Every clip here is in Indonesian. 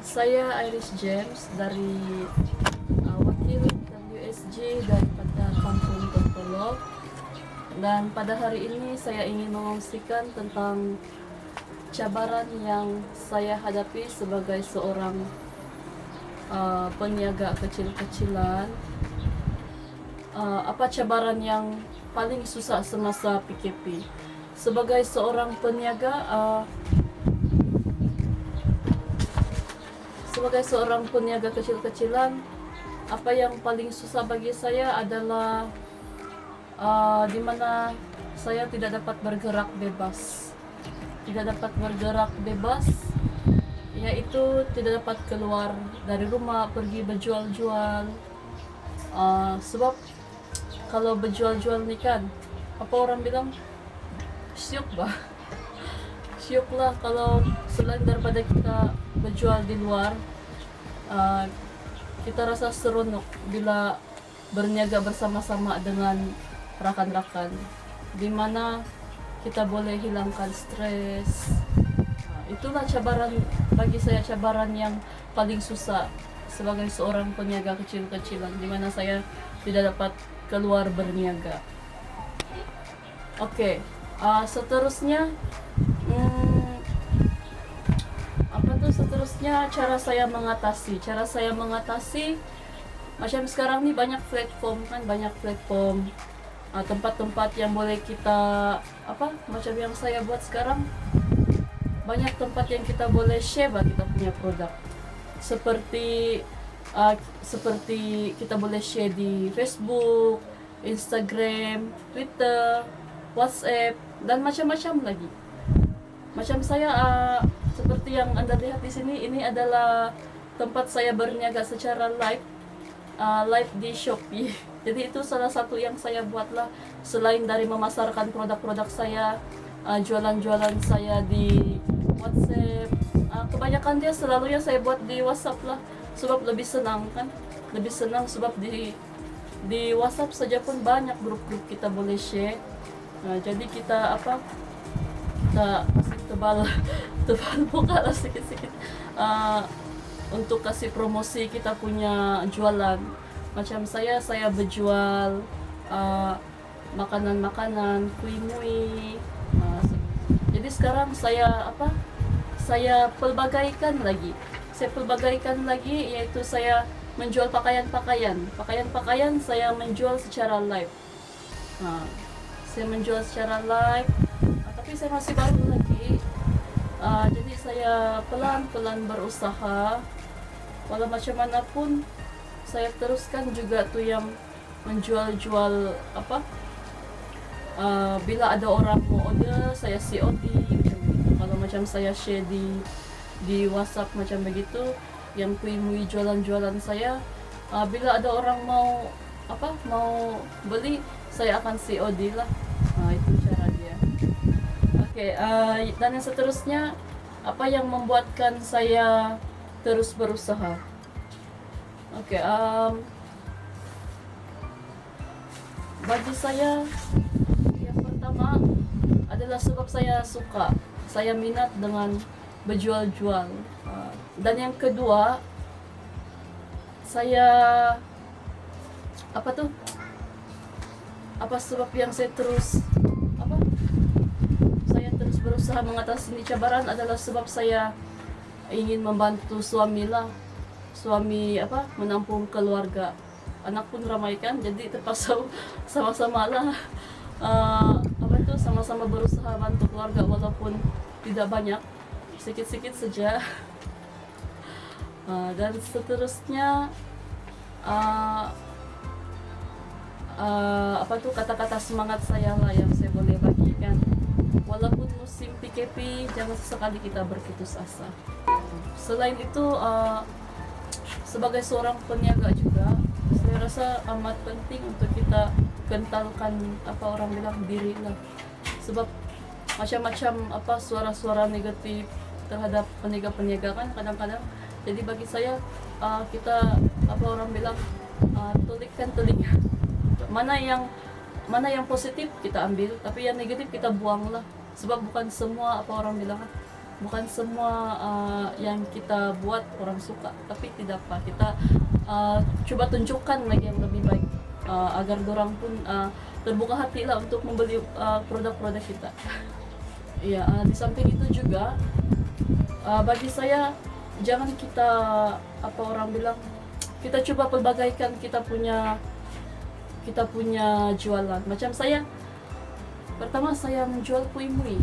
Saya Iris James dari wakil WSG daripada Kampung Tontolog. Dan pada hari ini saya ingin mengungsikan tentang cabaran yang saya hadapi sebagai seorang peniaga kecil-kecilan. Apa cabaran yang paling susah semasa PKP? Sebagai seorang peniaga, kecil-kecilan, apa yang paling susah bagi saya adalah di mana saya tidak dapat bergerak bebas, yaitu tidak dapat keluar dari rumah pergi berjual-jual. Sebab kalau berjual-jual ni kan, apa orang bilang, syuk lah kalau selain daripada kita berjual di luar, kita rasa seronok bila berniaga bersama-sama dengan rakan-rakan, di mana kita boleh hilangkan stres. Itulah cabaran bagi saya, cabaran yang paling susah sebagai seorang peniaga kecil-kecilan, di mana saya tidak dapat keluar berniaga. Oke, seterusnya cara saya mengatasi macam sekarang nih banyak platform, tempat-tempat yang boleh kita macam yang saya buat sekarang, banyak tempat yang kita boleh share kita punya produk, seperti kita boleh share di Facebook, Instagram, Twitter, WhatsApp, dan macam-macam lagi. Macam saya, seperti yang Anda lihat di sini, ini adalah tempat saya berniaga secara live di Shopee. Jadi itu salah satu yang saya buatlah, selain dari memasarkan produk-produk saya, jualan-jualan saya di WhatsApp. Kebanyakan dia selalu yang saya buat di WhatsApp lah, sebab lebih senang sebab di WhatsApp saja pun banyak grup-grup kita boleh share. Jadi kita kasih tebal buka lah sikit-sikit untuk kasih promosi kita punya jualan. Macam saya berjual makanan-makanan, kui-mui. Jadi sekarang saya pelbagaikan lagi, yaitu saya menjual pakaian saya menjual secara live. Tapi saya masih baru lagi. Jadi saya pelan-pelan berusaha. Walau macam mana pun saya teruskan juga tuh yang menjual-jual bila ada orang mau order, saya COD macam gitu. Kalau macam saya share di WhatsApp macam begitu, yang kui-mui jualan-jualan saya, bila ada orang mau beli, saya akan COD lah. Itu cara dia. Oke, dan yang seterusnya, apa yang membuatkan saya terus berusaha? Oke, bagi saya yang pertama adalah sebab saya minat dengan berjual-jual. Dan yang kedua, saya sebab yang saya terus berusaha mengatasi ini cabaran adalah sebab saya ingin membantu suami menampung keluarga. Anak pun ramai kan, jadi terpaksa sama-sama lah sama-sama berusaha bantu keluarga, walaupun tidak banyak, sedikit-sedikit saja. Dan seterusnya kata-kata semangat saya lah yang saya boleh bagikan. Walaupun musim PKP, jangan sesekali kita berputus asa. Selain itu, sebagai seorang peniaga juga, saya rasa amat penting untuk kita kentalkan diri lah. Sebab macam-macam suara-suara negatif terhadap peniaga-peniaga kan kadang-kadang. Jadi bagi saya, kita tulikkan telinga. Mana yang positif kita ambil, tapi yang negatif kita buang lah. Sebab bukan semua bukan semua yang kita buat orang suka, tapi tidak apa, kita coba tunjukkan lagi yang lebih baik, agar orang pun terbuka hati lah untuk membeli produk-produk kita. Ya, di samping itu juga bagi saya jangan kita, apa orang bilang, kita coba pelbagaikan kita punya jualan. Macam saya, pertama saya menjual kuih-mui,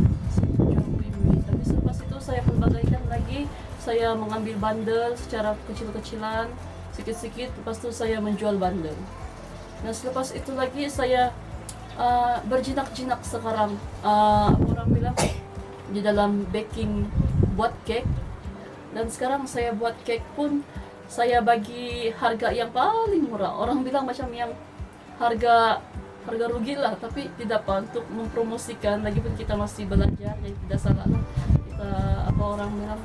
tapi selepas itu saya pelbagaikan lagi, saya mengambil bundle secara kecil-kecilan, sikit-sikit, lepas itu saya menjual bundle. Nah selepas itu lagi saya berjinak-jinak sekarang, orang bilang, di dalam baking, buat cake. Dan sekarang saya buat cake pun saya bagi harga yang paling murah. Orang bilang macam yang harga rugi lah, tapi tidak apa, untuk mempromosikan, lagi pun kita masih belajar, jadi tidak salah lah kita, apa orang bilang,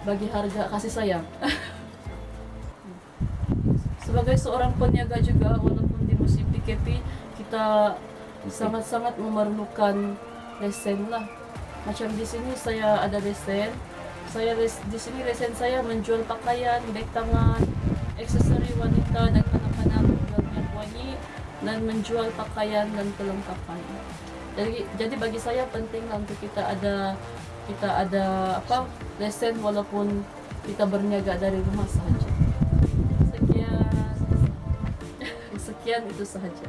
bagi harga kasih sayang. Sebagai seorang peniaga juga, walaupun di musim PKP, kita sangat-sangat memerlukan lesen lah. Macam di sini saya ada lesen. Di sini lesen saya menjual pakaian, beg tangan, aksesori wanita dan anak-anak, menjual minyak wangi, dan menjual pakaian dan perlengkapan. Jadi bagi saya penting lah untuk kita ada apa, lesen walaupun kita berniaga dari rumah saja. Sekian itu sahaja.